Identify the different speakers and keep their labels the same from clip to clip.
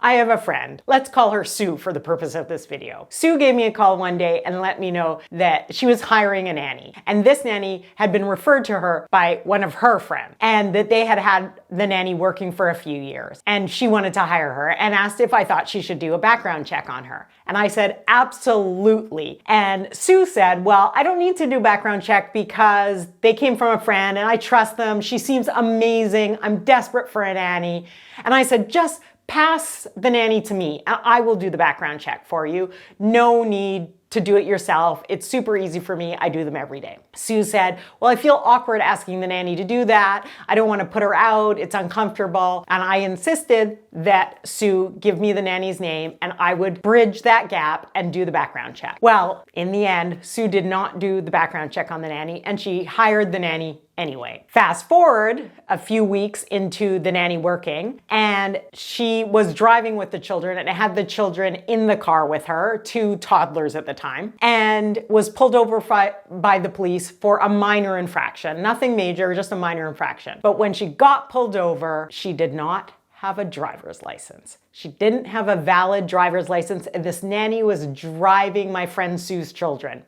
Speaker 1: I have a friend. Let's call her Sue for the purpose of this video. Sue gave me a call one day and let me know that she was hiring a nanny. And this nanny had been referred to her by one of her friends, and that they had had the nanny working for a few years. And she wanted to hire her and asked if I thought she should do a background check on her. And I said, absolutely. And Sue said, well, I don't need to do background check because they came from a friend and I trust them. She seems amazing. I'm desperate for a nanny. And I said, just pass the nanny to me and I will do the background check for you. No need to do it yourself. It's super easy for me. I do them every day. Sue said, well, I feel awkward asking the nanny to do that. I don't want to put her out. It's uncomfortable. And I insisted that Sue give me the nanny's name and I would bridge that gap and do the background check. Well, in the end, Sue did not do the background check on the nanny and she hired the nanny anyway. Fast forward a few weeks into the nanny working, and she was driving with the children and had the children in the car with her, 2 toddlers at the time, and was pulled over by the police for a minor infraction. Nothing major, just a minor infraction. But when she got pulled over, she did not have a driver's license. She didn't have a valid driver's license, and this nanny was driving my friend Sue's children.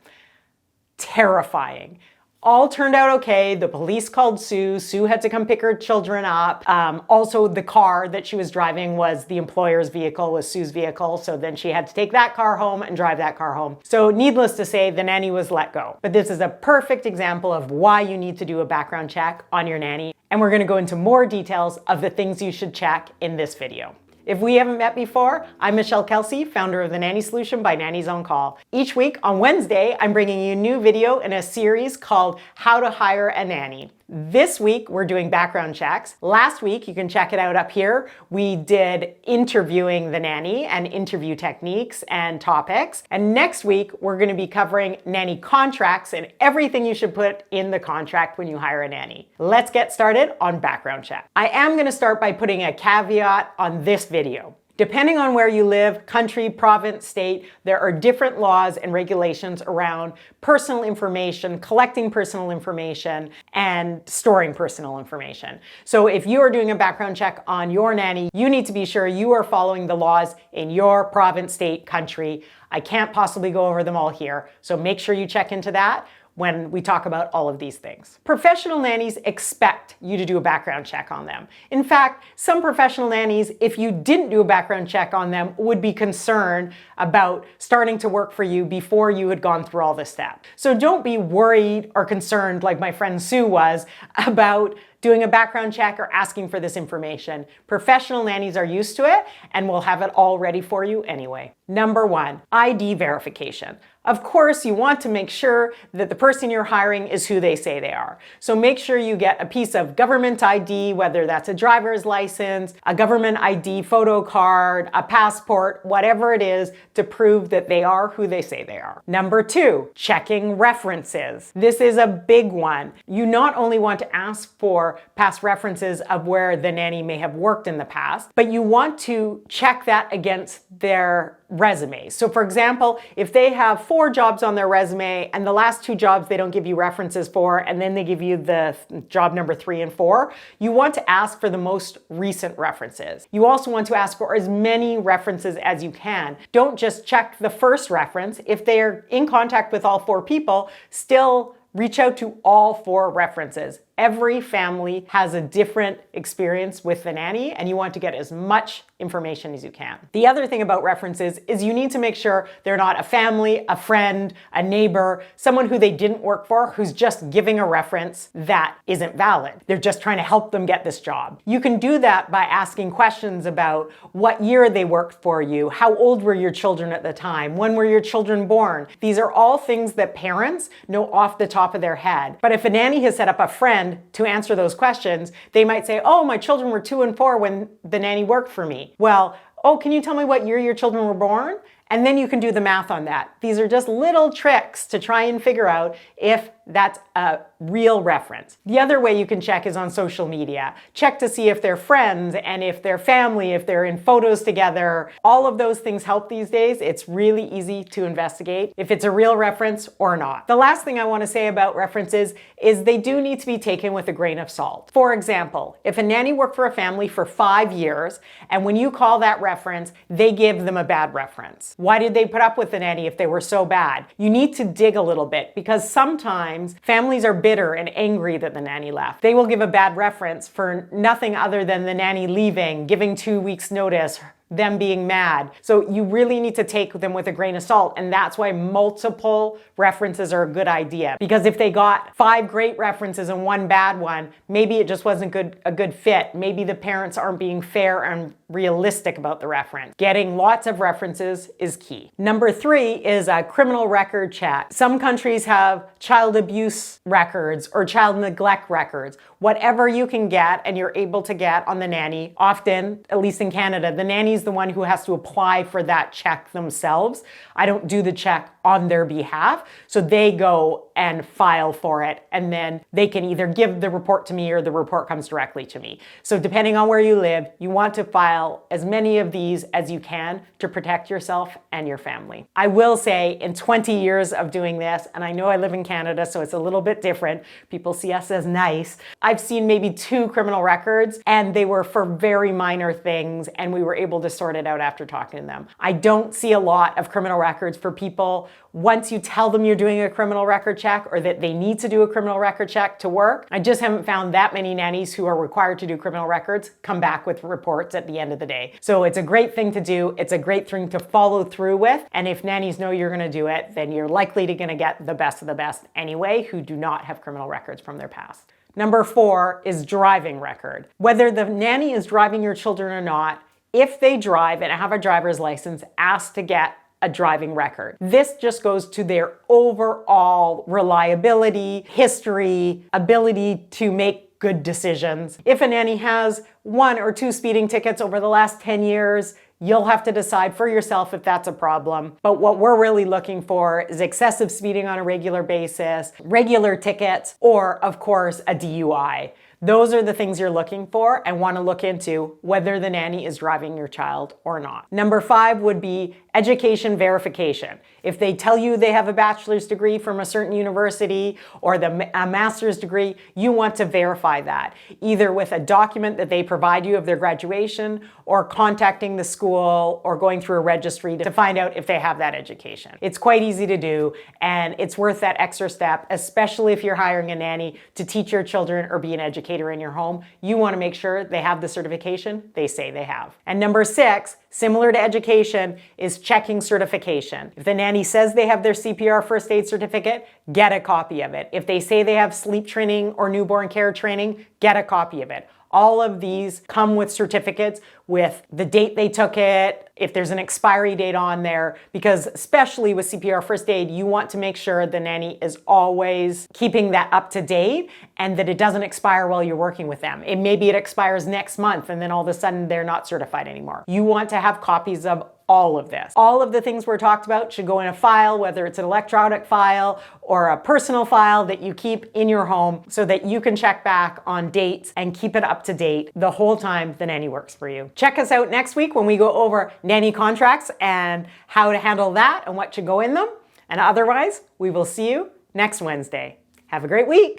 Speaker 1: Terrifying. All turned out okay. The police called Sue. Sue had to come pick her children up. Also, the car that she was driving was the employer's vehicle, was Sue's vehicle. So then she had to take that car home and drive that car home. So needless to say, the nanny was let go. But this is a perfect example of why you need to do a background check on your nanny. And we're going to go into more details of the things you should check in this video. If we haven't met before, I'm Michelle Kelsey, founder of the Nanny Solution by Nannies on Call. Each week on Wednesday, I'm bringing you a new video in a series called How to Hire a Nanny. This week, we're doing background checks. Last week, you can check it out up here, we did interviewing the nanny and interview techniques and topics. And next week, we're going to be covering nanny contracts and everything you should put in the contract when you hire a nanny. Let's get started on background check. I am going to start by putting a caveat on this video. Depending on where you live, country, province, state, there are different laws and regulations around personal information, collecting personal information, and storing personal information. So if you are doing a background check on your nanny, you need to be sure you are following the laws in your province, state, country. I can't possibly go over them all here, so make sure you check into that when we talk about all of these things. Professional nannies expect you to do a background check on them. In fact, some professional nannies, if you didn't do a background check on them, would be concerned about starting to work for you before you had gone through all this step. So don't be worried or concerned like my friend Sue was about doing a background check or asking for this information. Professional nannies are used to it and will have it all ready for you anyway. Number 1, ID verification. Of course, you want to make sure that the person you're hiring is who they say they are. So make sure you get a piece of government ID, whether that's a driver's license, a government ID photo card, a passport, whatever it is, to prove that they are who they say they are. Number 2, checking references. This is a big one. You not only want to ask for past references of where the nanny may have worked in the past, but you want to check that against their resume. So for example, if they have 4 jobs on their resume and the last 2 jobs they don't give you references for, and then they give you the job number 3 and 4, you want to ask for the most recent references. You also want to ask for as many references as you can. Don't just check the first reference. If they're in contact with all 4 people, still reach out to all 4 references. Every family has a different experience with the nanny, and you want to get as much information as you can. The other thing about references is you need to make sure they're not a family, a friend, a neighbor, someone who they didn't work for, who's just giving a reference that isn't valid. They're just trying to help them get this job. You can do that by asking questions about what year they worked for you, how old were your children at the time, when were your children born. These are all things that parents know off the top of their head. But if a nanny has set up a friend to answer those questions, they might say, oh, my children were 2 and 4 when the nanny worked for me. Well, oh, can you tell me what year your children were born? And then you can do the math on that. These are just little tricks to try and figure out if that's a real reference. The other way you can check is on social media. Check to see if they're friends and if they're family, if they're in photos together. All of those things help these days. It's really easy to investigate if it's a real reference or not. The last thing I want to say about references is they do need to be taken with a grain of salt. For example, if a nanny worked for a family for 5 years, and when you call that reference, reference, they give them a bad reference. Why did they put up with the nanny if they were so bad? You need to dig a little bit, because sometimes families are bitter and angry that the nanny left. They will give a bad reference for nothing other than the nanny leaving, giving 2 weeks notice, them being mad. So you really need to take them with a grain of salt, and that's why multiple references are a good idea. Because if they got 5 great references and 1 bad one, maybe it just wasn't a good fit. Maybe the parents aren't being fair and realistic about the reference. Getting lots of references is key. Number 3 is a criminal record check. Some countries have child abuse records or child neglect records. Whatever you can get and you're able to get on the nanny, often, at least in Canada, the nanny's the one who has to apply for that check themselves. I don't do the check on their behalf. So they go and file for it, and then they can either give the report to me or the report comes directly to me. So depending on where you live, you want to file as many of these as you can to protect yourself and your family. I will say, in 20 years of doing this, and I know I live in Canada, so it's a little bit different. People see us as nice. I've seen maybe 2 criminal records, and they were for very minor things, and we were able to sort it out after talking to them. I don't see a lot of criminal records for people. Once you tell them you're doing a criminal record check, or that they need to do a criminal record check to work, I just haven't found that many nannies who are required to do criminal records come back with reports at the end of the day. So it's a great thing to do. It's a great thing to follow through with. And if nannies know you're going to do it, then you're likely to going to get the best of the best anyway, who do not have criminal records from their past. Number 4 is driving record. Whether the nanny is driving your children or not, if they drive and have a driver's license, ask to get a driving record. This just goes to their overall reliability, history, ability to make good decisions. If a nanny has 1 or 2 speeding tickets over the last 10 years, you'll have to decide for yourself if that's a problem. But what we're really looking for is excessive speeding on a regular basis, regular tickets, or of course a DUI. Those are the things you're looking for and want to look into whether the nanny is driving your child or not. Number 5 would be education verification. If they tell you they have a bachelor's degree from a certain university or a master's degree, you want to verify that, either with a document that they provide you of their graduation, or contacting the school, or going through a registry to find out if they have that education. It's quite easy to do, and it's worth that extra step, especially if you're hiring a nanny to teach your children or be an educator in your home. You want to make sure they have the certification they say they have. And number 6, similar to education, is checking certification. If the nanny says they have their CPR first aid certificate, get a copy of it. If they say they have sleep training or newborn care training, get a copy of it. All of these come with certificates with the date they took it, if there's an expiry date on there, because especially with CPR first aid, you want to make sure the nanny is always keeping that up to date and that it doesn't expire while you're working with them. Maybe it expires next month and then all of a sudden they're not certified anymore. You want to have copies of all of this. All of the things we're talked about should go in a file, whether it's an electronic file or a personal file that you keep in your home, so that you can check back on dates and keep it up to date the whole time the nanny works for you. Check us out next week when we go over nanny contracts and how to handle that and what should go in them. And otherwise, we will see you next Wednesday. Have a great week.